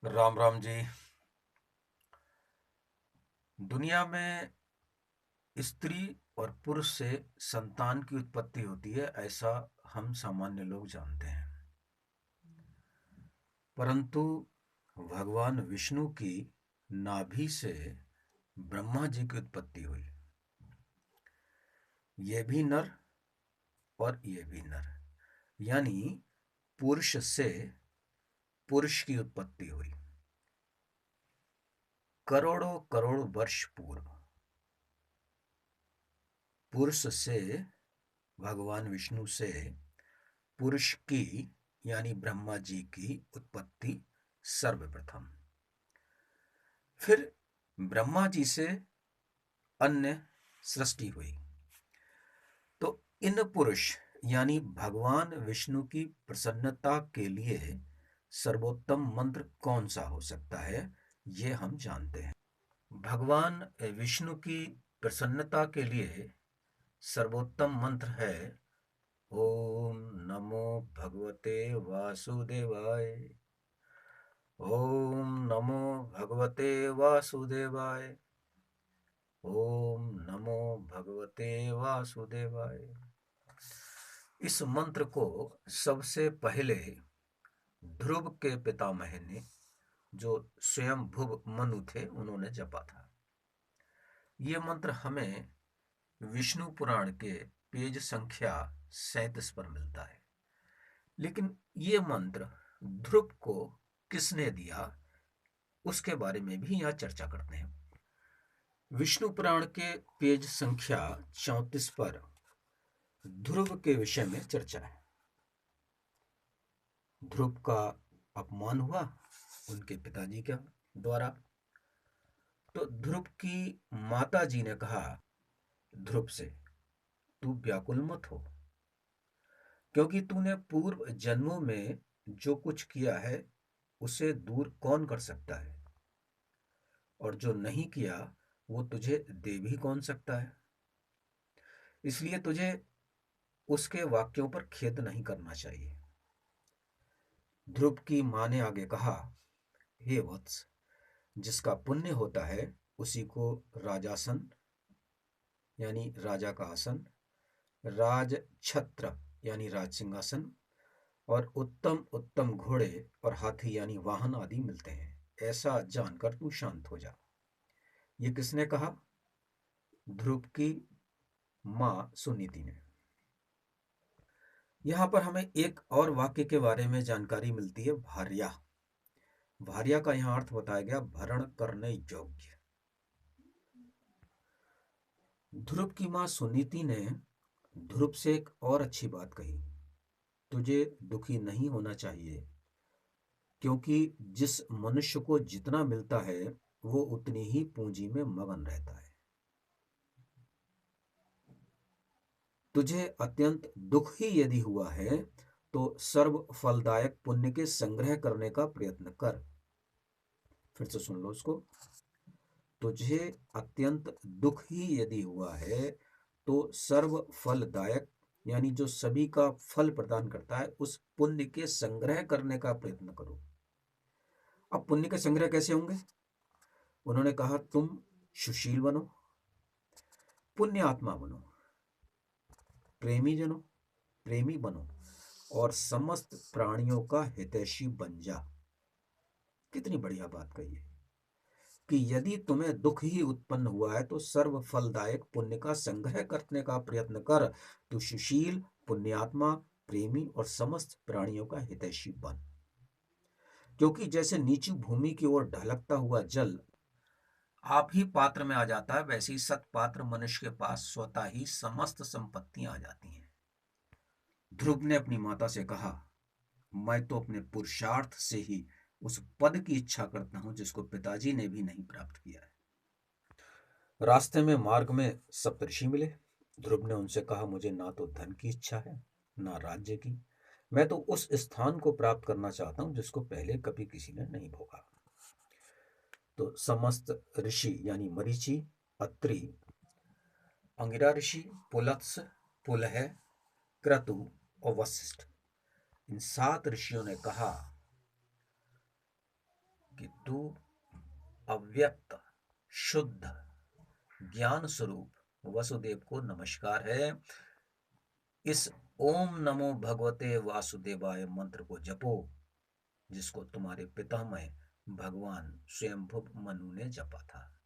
राम राम जी। दुनिया में स्त्री और पुरुष से संतान की उत्पत्ति होती है, ऐसा हम सामान्य लोग जानते हैं। परंतु भगवान विष्णु की नाभि से ब्रह्मा जी की उत्पत्ति हुई। ये भी नर और ये भी नर, यानी पुरुष से पुरुष की उत्पत्ति हुई। करोड़ों करोड़ वर्ष पूर्व पुरुष से, भगवान विष्णु से पुरुष की यानी ब्रह्मा जी की उत्पत्ति सर्वप्रथम। फिर ब्रह्मा जी से अन्य सृष्टि हुई। तो इन पुरुष यानी भगवान विष्णु की प्रसन्नता के लिए सर्वोत्तम मंत्र कौन सा हो सकता है, ये हम जानते हैं। भगवान विष्णु की प्रसन्नता के लिए सर्वोत्तम मंत्र है ओम नमो भगवते वासुदेवाय। ओम नमो भगवते वासुदेवाय। ओम नमो भगवते वासुदेवाय। इस मंत्र को सबसे पहले ध्रुव के पितामह ने, जो स्वयं भुव मनु थे, उन्होंने जपा था। ये मंत्र हमें विष्णु पुराण के पेज संख्या 37 पर मिलता है। लेकिन ये मंत्र ध्रुव को किसने दिया, उसके बारे में भी यहाँ चर्चा करते हैं। विष्णु पुराण के पेज संख्या 34 पर ध्रुव के विषय में चर्चा है। ध्रुव का अपमान हुआ उनके पिताजी के द्वारा। तो ध्रुव की माता जी ने कहा ध्रुव से, तू व्याकुल मत हो, क्योंकि तूने पूर्व जन्मों में जो कुछ किया है उसे दूर कौन कर सकता है, और जो नहीं किया वो तुझे दे भी कौन सकता है। इसलिए तुझे उसके वाक्यों पर खेद नहीं करना चाहिए। ध्रुव की माँ ने आगे कहा, हे वत्स, जिसका पुण्य होता है उसी को राजासन यानी राजा का आसन, राज छत्र यानी राज सिंहासन, और उत्तम उत्तम घोड़े और हाथी यानी वाहन आदि मिलते हैं। ऐसा जानकर तू शांत हो जा। ये किसने कहा? ध्रुव की माँ सुनीति ने। यहाँ पर हमें एक और वाक्य के बारे में जानकारी मिलती है, भार्या। भार्या का यहाँ अर्थ बताया गया भरण करने योग्य। ध्रुव की माँ सुनीति ने ध्रुव से एक और अच्छी बात कही, तुझे दुखी नहीं होना चाहिए, क्योंकि जिस मनुष्य को जितना मिलता है वो उतनी ही पूंजी में मगन रहता है। तुझे अत्यंत दुख ही यदि हुआ है तो सर्व फलदायक पुण्य के संग्रह करने का प्रयत्न कर। फिर से सुन लो उसको। तुझे अत्यंत दुख ही यदि हुआ है तो सर्व फलदायक यानी जो सभी का फल प्रदान करता है उस पुण्य के संग्रह करने का प्रयत्न करो। अब पुण्य के संग्रह कैसे होंगे? उन्होंने कहा तुम सुशील बनो, पुण्य आत्मा बनो, प्रेमी बनो और समस्त प्राणियों का हितैषी बन जा। कितनी बढ़िया बात कही है कि यदि तुम्हें दुख ही उत्पन्न हुआ है तो सर्व फलदायक पुण्य का संग्रह करने का प्रयत्न कर। तू सुशील, पुण्यात्मा, प्रेमी और समस्त प्राणियों का हितैषी बन। क्योंकि जैसे नीची भूमि की ओर ढलकता हुआ जल आप ही पात्र में आ जाता है, वैसे ही सत्पात्र मनुष्य के पास स्वतः ही समस्त संपत्तियां आ जाती हैं। ध्रुव ने अपनी माता से कहा, मैं तो अपने पुरुषार्थ से ही उस पद की इच्छा करता हूं जिसको पिताजी ने भी नहीं प्राप्त किया है। रास्ते में मार्ग में सप्तऋषि मिले। ध्रुव ने उनसे कहा, मुझे ना तो धन की इच्छा है ना राज्य की, मैं तो उस स्थान को प्राप्त करना चाहता हूं जिसको पहले कभी किसी ने नहीं भोगा। तो समस्त ऋषि यानी मरीचि, अत्रि, अंगिरा ऋषि, पुलत्स, पुलह, क्रतु और वशिष्ठ, इन 7 ऋषियों ने कहा हेतु अव्यक्त शुद्ध ज्ञान स्वरूप वसुदेव को नमस्कार है। इस ओम नमो भगवते वासुदेवाय मंत्र को जपो, जिसको तुम्हारे पितामह भगवान स्वयंभुव मनु ने जपा था।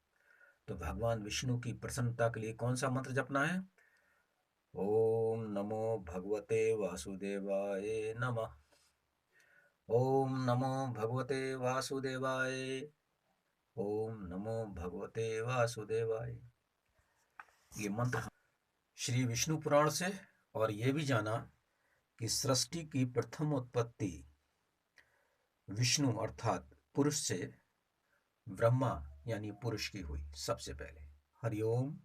तो भगवान विष्णु की प्रसन्नता के लिए कौन सा मंत्र जपना है? ओम नमो भगवते वासुदेवाय नमः। ओम नमो भगवते वासुदेवाय। ओम नमो भगवते वासुदेवाय। ये मंत्र श्री विष्णु पुराण से, और ये भी जाना कि सृष्टि की प्रथम उत्पत्ति विष्णु अर्थात पुरुष से ब्रह्मा यानी पुरुष की हुई सबसे पहले। हरिओम।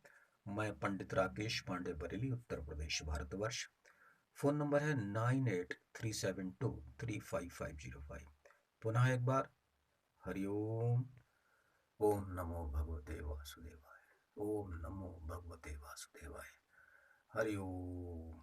मैं पंडित राकेश पांडे, बरेली, उत्तर प्रदेश, भारतवर्ष। फोन नंबर है 9837235505। पुनः एक बार हरिओम। ओम नमो भगवते वासुदेवाय। ओम नमो भगवते वासुदेवाय। हरिओम।